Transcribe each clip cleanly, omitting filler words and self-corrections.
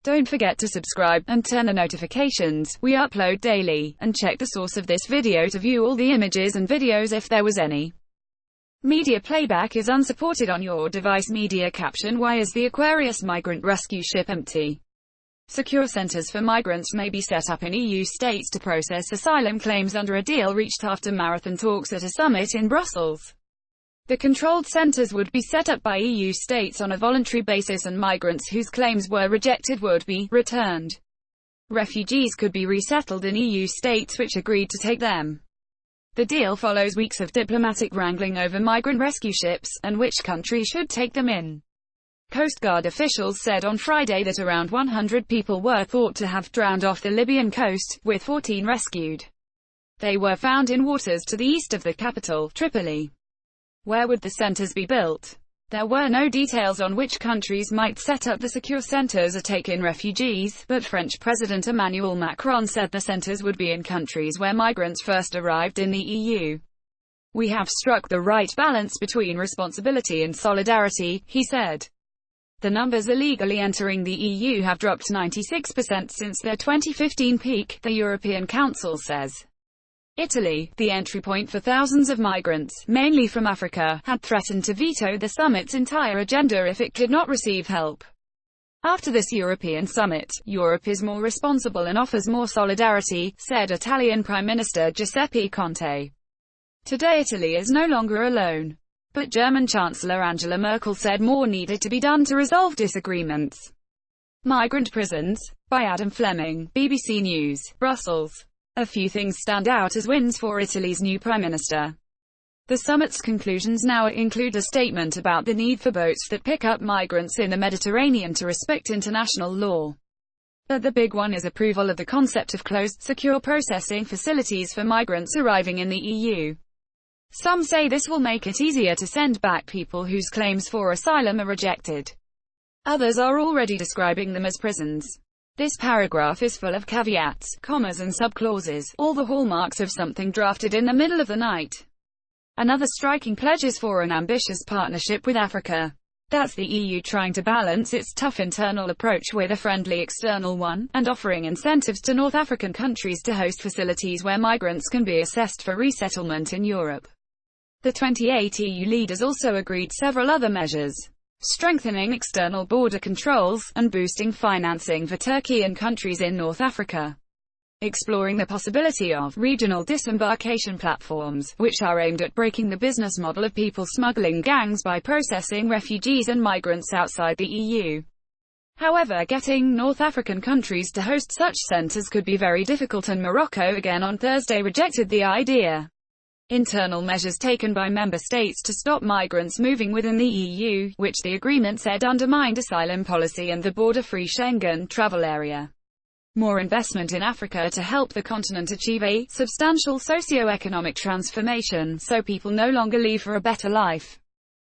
Don't forget to subscribe, and turn on notifications. We upload daily, and check the source of this video to view all the images and videos if there was any. Media playback is unsupported on your device. Media caption: Why is the Aquarius migrant rescue ship empty? Secure centers for migrants may be set up in EU states to process asylum claims under a deal reached after marathon talks at a summit in Brussels. The controlled centers would be set up by EU states on a voluntary basis, and migrants whose claims were rejected would be returned. Refugees could be resettled in EU states which agreed to take them. The deal follows weeks of diplomatic wrangling over migrant rescue ships, and which country should take them in. Coast Guard officials said on Friday that around 100 people were thought to have drowned off the Libyan coast, with 14 rescued. They were found in waters to the east of the capital, Tripoli. Where would the centers be built? There were no details on which countries might set up the secure centers to take in refugees, but French President Emmanuel Macron said the centers would be in countries where migrants first arrived in the EU. We have struck the right balance between responsibility and solidarity, he said. The numbers illegally entering the EU have dropped 96% since their 2015 peak, the European Council says. Italy, the entry point for thousands of migrants, mainly from Africa, had threatened to veto the summit's entire agenda if it could not receive help. After this European summit, Europe is more responsible and offers more solidarity, said Italian Prime Minister Giuseppe Conte. Today Italy is no longer alone. But German Chancellor Angela Merkel said more needed to be done to resolve disagreements. Migrant prisons, by Adam Fleming, BBC News, Brussels. A few things stand out as wins for Italy's new Prime Minister. The summit's conclusions now include a statement about the need for boats that pick up migrants in the Mediterranean to respect international law. But the big one is approval of the concept of closed, secure processing facilities for migrants arriving in the EU. Some say this will make it easier to send back people whose claims for asylum are rejected. Others are already describing them as prisons. This paragraph is full of caveats, commas and subclauses, all the hallmarks of something drafted in the middle of the night. Another striking pledge is for an ambitious partnership with Africa. That's the EU trying to balance its tough internal approach with a friendly external one, and offering incentives to North African countries to host facilities where migrants can be assessed for resettlement in Europe. The 28 EU leaders also agreed several other measures. Strengthening external border controls, and boosting financing for Turkey and countries in North Africa. Exploring the possibility of regional disembarkation platforms, which are aimed at breaking the business model of people smuggling gangs by processing refugees and migrants outside the EU. However, getting North African countries to host such centers could be very difficult, and Morocco again on Thursday rejected the idea. Internal measures taken by member states to stop migrants moving within the EU, which the agreement said undermined asylum policy and the border-free Schengen travel area. More investment in Africa to help the continent achieve a substantial socio-economic transformation, so people no longer leave for a better life.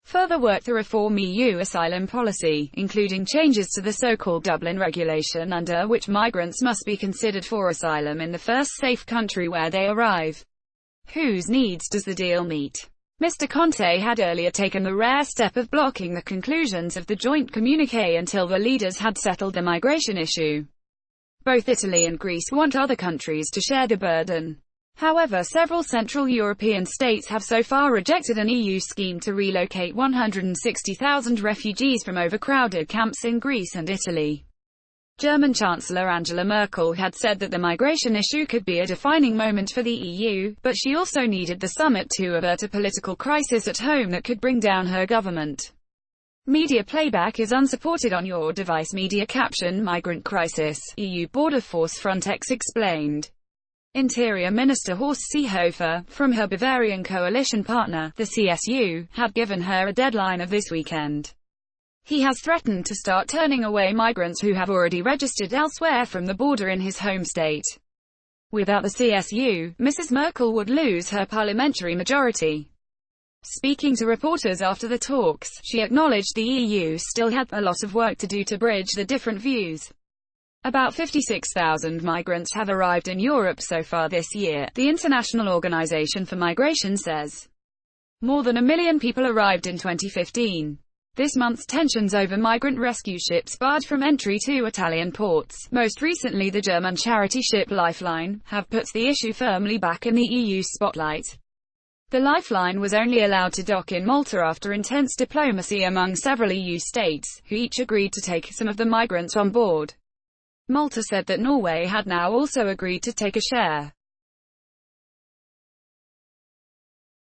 Further work to reform EU asylum policy, including changes to the so-called Dublin regulation under which migrants must be considered for asylum in the first safe country where they arrive. Whose needs does the deal meet? Mr. Conte had earlier taken the rare step of blocking the conclusions of the joint communiqué until the leaders had settled the migration issue. Both Italy and Greece want other countries to share the burden. However, several Central European states have so far rejected an EU scheme to relocate 160,000 refugees from overcrowded camps in Greece and Italy. German Chancellor Angela Merkel had said that the migration issue could be a defining moment for the EU, but she also needed the summit to avert a political crisis at home that could bring down her government. Media playback is unsupported on your device. Media caption: Migrant crisis, EU border force Frontex explained. Interior Minister Horst Seehofer, from her Bavarian coalition partner, the CSU, had given her a deadline of this weekend. He has threatened to start turning away migrants who have already registered elsewhere from the border in his home state. Without the CSU, Mrs. Merkel would lose her parliamentary majority. Speaking to reporters after the talks, she acknowledged the EU still had a lot of work to do to bridge the different views. About 56,000 migrants have arrived in Europe so far this year, the International Organization for Migration says. More than 1 million people arrived in 2015. This month's tensions over migrant rescue ships barred from entry to Italian ports, most recently the German charity ship Lifeline, have put the issue firmly back in the EU's spotlight. The Lifeline was only allowed to dock in Malta after intense diplomacy among several EU states, who each agreed to take some of the migrants on board. Malta said that Norway had now also agreed to take a share.